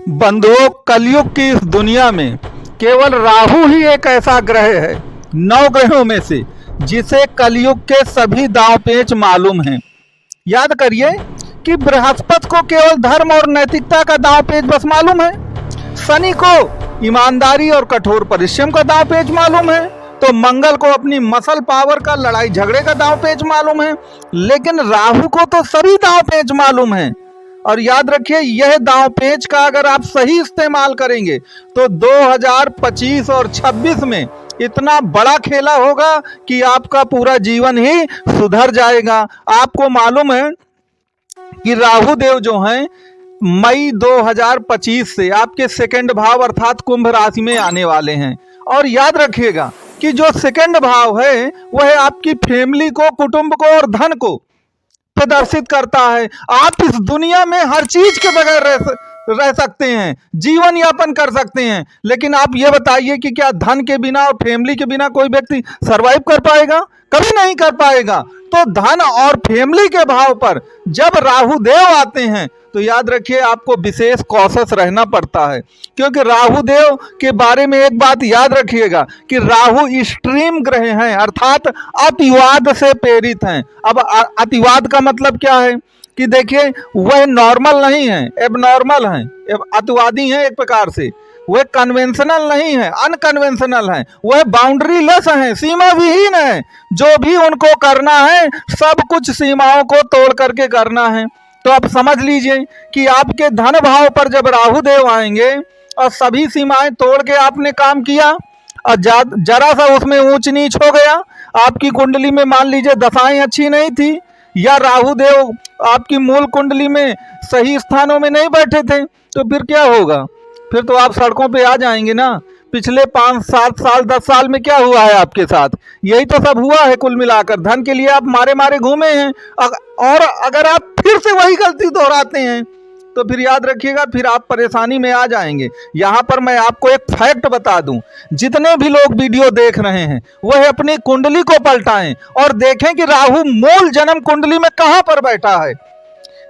बंधुओं, कलयुग की इस दुनिया में केवल राहु ही एक ऐसा ग्रह है 9 ग्रहों में से जिसे कलयुग के सभी दांव पेच मालूम हैं। याद करिए कि बृहस्पति को केवल धर्म और नैतिकता का दांव पेच बस मालूम है, शनि को ईमानदारी और कठोर परिश्रम का दांव पेच मालूम है, तो मंगल को अपनी मसल पावर का लड़ाई झगड़े का दांव पेच मालूम है, लेकिन राहु को तो सभी दांव पेच मालूम है। और याद रखिए, यह दांव पेच का अगर आप सही इस्तेमाल करेंगे तो 2025 और 26 में इतना बड़ा खेला होगा कि आपका पूरा जीवन ही सुधर जाएगा। आपको मालूम है कि राहु देव जो हैं मई 2025 से आपके सेकंड भाव अर्थात कुंभ राशि में आने वाले हैं। और याद रखिएगा कि जो सेकंड भाव है वह आपकी फैमिली को, कुटुंब को और धन को प्रदर्शित करता है। आप इस दुनिया में हर चीज के बगैर रह सकते हैं, जीवन यापन कर सकते हैं, लेकिन आप ये बताइए कि क्या धन के बिना और फैमिली के बिना कोई व्यक्ति सरवाइव कर पाएगा? कभी नहीं कर पाएगा। तो धन और फैमिली के भाव पर जब राहु देव आते हैं तो याद रखिए आपको विशेष कॉशस रहना पड़ता है, क्योंकि राहु देव के बारे में एक बात याद रखिएगा कि राहु एक्सट्रीम ग्रह हैं, अर्थात अतिवाद से प्रेरित हैं। अब अतिवाद का मतलब क्या है कि देखिए वह नॉर्मल नहीं है, एबनॉर्मल हैं, अतिवादी हैं एक प्रकार से। वह कन्वेंशनल नहीं है, अनकन्वेंशनल है। वह बाउंड्री लेस है, सीमा विहीन है। जो भी उनको करना है सब कुछ सीमाओं को तोड़ करके करना है। तो आप समझ लीजिए कि आपके धन भाव पर जब राहु देव आएंगे और सभी सीमाएं तोड़ के आपने काम किया और जरा सा उसमें ऊंच नीच हो गया, आपकी कुंडली में मान लीजिए दशाएं अच्छी नहीं थी या राहु देव आपकी मूल कुंडली में सही स्थानों में नहीं बैठे थे, तो फिर क्या होगा? फिर तो आप सड़कों पे आ जाएंगे ना। पिछले 5-7 साल 10 साल में क्या हुआ है आपके साथ? यही तो सब हुआ है। कुल मिलाकर धन के लिए आप मारे मारे घूमे हैं, और अगर आप फिर से वही गलती दोहराते हैं तो फिर याद रखिएगा फिर आप परेशानी में आ जाएंगे। यहाँ पर मैं आपको एक फैक्ट बता दूं, जितने भी लोग वीडियो देख रहे हैं वह अपनी कुंडली को पलटाएं और देखें कि राहु मूल जन्म कुंडली में कहां पर बैठा है।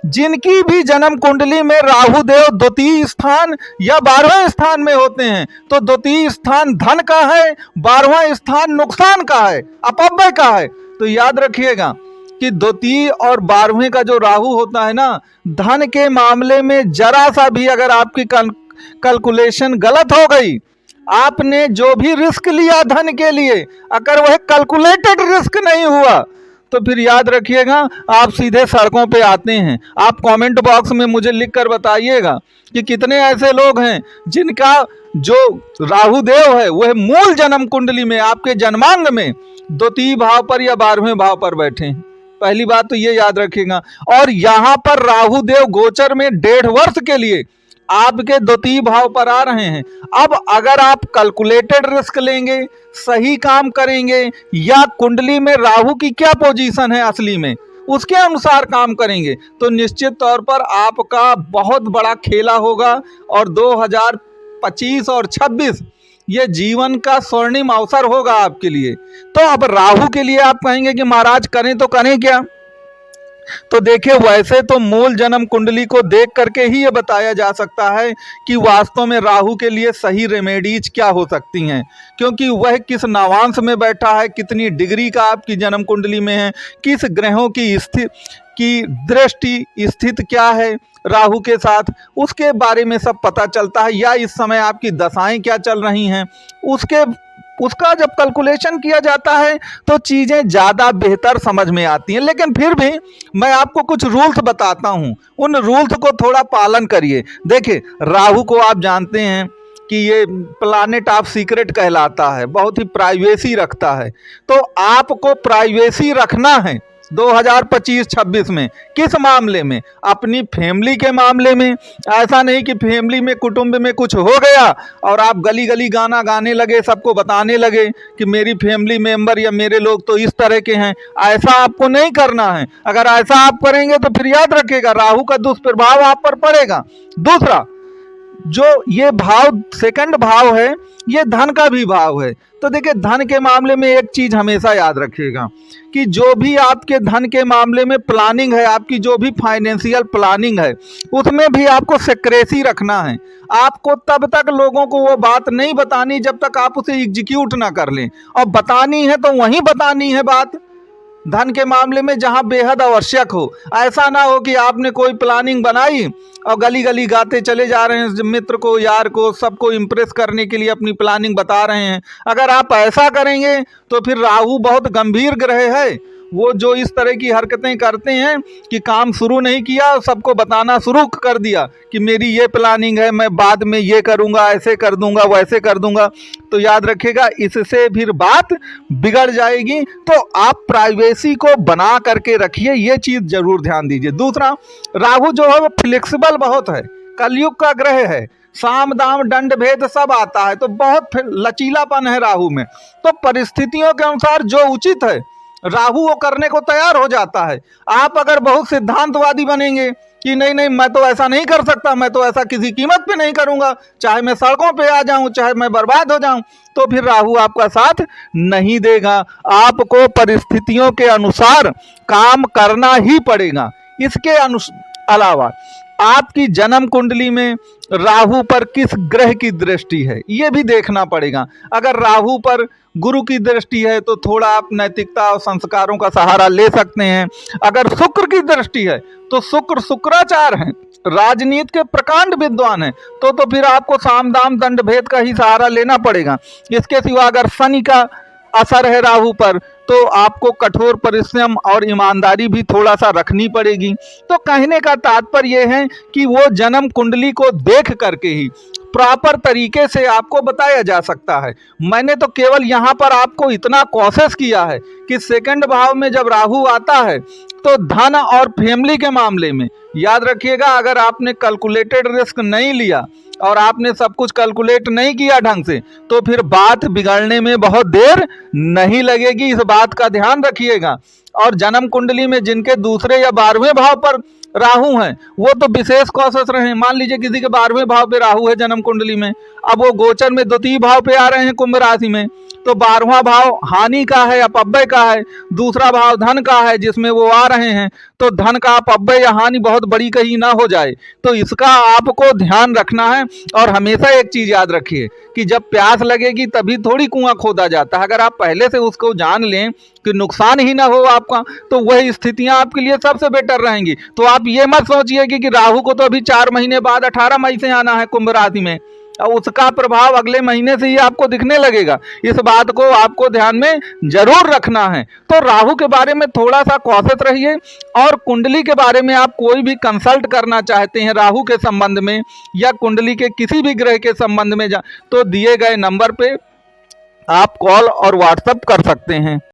जिनकी भी जन्म कुंडली में राहु देव द्वितीय स्थान या 12वें स्थान में होते हैं तो द्वितीय स्थान धन का है, 12वां स्थान नुकसान का है, अपव्यय का है। तो याद रखिएगा कि द्वितीय और 12वें का जो राहु होता है ना, धन के मामले में जरा सा भी अगर आपकी कैलकुलेशन गलत हो गई, आपने जो भी रिस्क लिया धन के लिए अगर वह कैलकुलेटेड रिस्क नहीं हुआ तो फिर याद रखिएगा आप सीधे सड़कों पे आते हैं। आप कमेंट बॉक्स में मुझे लिख कर बताइएगा कि कितने ऐसे लोग हैं जिनका जो राहु देव है वह मूल जन्म कुंडली में आपके जन्मांग में द्वितीय भाव पर या 12वें भाव पर बैठे हैं। पहली बात तो ये याद रखिएगा। और यहाँ पर राहु देव गोचर में 1.5 वर्ष के लिए आपके द्वितीय भाव पर आ रहे हैं। अब अगर आप कैलकुलेटेड रिस्क लेंगे, सही काम करेंगे या कुंडली में राहु की क्या पोजीशन है असली में उसके अनुसार काम करेंगे तो निश्चित तौर पर आपका बहुत बड़ा खेला होगा। और 2025 और 26 ये जीवन का स्वर्णिम अवसर होगा आपके लिए। तो अब राहु के लिए आप कहेंगे कि महाराज करें तो करें क्या? तो देखिए, वैसे तो मूल जन्म कुंडली को देख करके ही ये बताया जा सकता है कि वास्तव में राहु के लिए सही रेमेडीज क्या हो सकती हैं, क्योंकि वह किस नवांश में बैठा है, कितनी डिग्री का आपकी जन्म कुंडली में है, किस ग्रहों की दृष्टि स्थित क्या है राहु के साथ, उसके बारे में सब पता चलता है। या इस समय आपकी दशाएं क्या चल रही हैं उसका जब कैलकुलेशन किया जाता है तो चीज़ें ज़्यादा बेहतर समझ में आती हैं। लेकिन फिर भी मैं आपको कुछ रूल्स बताता हूं, उन रूल्स को थोड़ा पालन करिए। देखिए, राहु को आप जानते हैं कि ये प्लैनेट ऑफ सीक्रेट कहलाता है, बहुत ही प्राइवेसी रखता है। तो आपको प्राइवेसी रखना है 2025-26 में। किस मामले में? अपनी फैमिली के मामले में। ऐसा नहीं कि फैमिली में, कुटुंब में कुछ हो गया और आप गली गली गाना गाने लगे, सबको बताने लगे कि मेरी फैमिली मेंबर या मेरे लोग तो इस तरह के हैं। ऐसा आपको नहीं करना है। अगर ऐसा आप करेंगे तो फिर याद रखिएगा राहु का दुष्प्रभाव आप पर पड़ेगा। दूसरा, जो ये भाव सेकंड भाव है, ये धन का भी भाव है। तो देखिए, धन के मामले में एक चीज हमेशा याद रखिएगा कि जो भी आपके धन के मामले में प्लानिंग है, आपकी जो भी फाइनेंशियल प्लानिंग है, उसमें भी आपको सिक्रेसी रखना है। आपको तब तक लोगों को वो बात नहीं बतानी जब तक आप उसे एग्जीक्यूट ना कर लें, और बतानी है तो वहीं बतानी है बात, धन के मामले में जहां बेहद आवश्यक हो। ऐसा ना हो कि आपने कोई प्लानिंग बनाई और गली गली गाते चले जा रहे हैं, मित्र को, यार को, सबको इम्प्रेस करने के लिए अपनी प्लानिंग बता रहे हैं। अगर आप ऐसा करेंगे तो फिर राहु बहुत गंभीर ग्रह है। वो जो इस तरह की हरकतें करते हैं कि काम शुरू नहीं किया और सबको बताना शुरू कर दिया कि मेरी ये प्लानिंग है, मैं बाद में ये करूँगा, ऐसे कर दूंगा, वैसे कर दूंगा, तो याद रखिएगा इससे फिर बात बिगड़ जाएगी। तो आप प्राइवेसी को बना करके रखिए, ये चीज़ जरूर ध्यान दीजिए। दूसरा, राहु जो है वो फ्लेक्सिबल बहुत है, कलयुग का ग्रह है, साम दाम दंड भेद सब आता है, तो बहुत लचीलापन है राहु में। तो परिस्थितियों के अनुसार जो उचित है राहु वो करने को तैयार हो जाता है। आप अगर बहुत सिद्धांतवादी बनेंगे कि नहीं नहीं मैं तो ऐसा नहीं कर सकता, मैं तो ऐसा किसी कीमत पे नहीं करूंगा, चाहे मैं सड़कों पे आ जाऊं, चाहे मैं बर्बाद हो जाऊं, तो फिर राहु आपका साथ नहीं देगा। आपको परिस्थितियों के अनुसार काम करना ही पड़ेगा। इसके अलावा आपकी जन्म कुंडली में राहु पर किस ग्रह की दृष्टि है ये भी देखना पड़ेगा। अगर राहु पर गुरु की दृष्टि है तो थोड़ा आप नैतिकता और संस्कारों का सहारा ले सकते हैं। अगर शुक्र की दृष्टि है तो शुक्राचार हैं, राजनीति के प्रकांड विद्वान हैं, तो फिर आपको साम दाम दंड भेद का ही सहारा लेना पड़ेगा। इसके सिवा अगर शनि का असर है राहु पर तो आपको कठोर परिश्रम और ईमानदारी भी थोड़ा सा रखनी पड़ेगी। तो कहने का तात्पर्य यह है कि वो जन्म कुंडली को देख करके ही प्रॉपर तरीके से आपको बताया जा सकता है। मैंने तो केवल यहाँ पर आपको इतना कोशिश किया है कि सेकंड भाव में जब राहु आता है तो धन और फैमिली के मामले में याद रखिएगा, अगर आपने कैलकुलेटेड रिस्क नहीं लिया और आपने सब कुछ कैलकुलेट नहीं किया ढंग से तो फिर बात बिगड़ने में बहुत देर नहीं लगेगी, इस बात का ध्यान रखिएगा। और जन्म कुंडली में जिनके दूसरे या 12वें भाव पर राहु हैं वो तो विशेष कोशिश रहे। मान लीजिए किसी के 12वें भाव पे राहु है जन्म कुंडली में, अब वो गोचर में द्वितीय भाव पे आ रहे हैं कुंभ राशि में, तो 12वां भाव हानि का है, अपव्यय का है, दूसरा भाव धन का है जिसमें वो आ रहे हैं, तो धन का अपव्यय या हानि बहुत बड़ी कहीं ना हो जाए, तो इसका आपको ध्यान रखना है। और हमेशा एक चीज याद रखिए कि जब प्यास लगेगी तभी थोड़ी कुआं खोदा जाता है। अगर आप पहले से उसको जान लें कि नुकसान ही ना हो आपका, तो वही स्थितियां आपके लिए सबसे बेटर रहेंगी। तो आप ये मत सोचिए कि राहु को तो अभी 4 महीने बाद 18 मई से आना है कुंभ राशि में, और उसका प्रभाव अगले महीने से ही आपको दिखने लगेगा। इस बात को आपको ध्यान में जरूर रखना है। तो राहु के बारे में थोड़ा सा कॉशियस रहिए। और कुंडली के बारे में आप कोई भी कंसल्ट करना चाहते हैं राहु के संबंध में या कुंडली के किसी भी ग्रह के संबंध में तो दिए गए नंबर पे आप कॉल और व्हाट्सएप कर सकते हैं।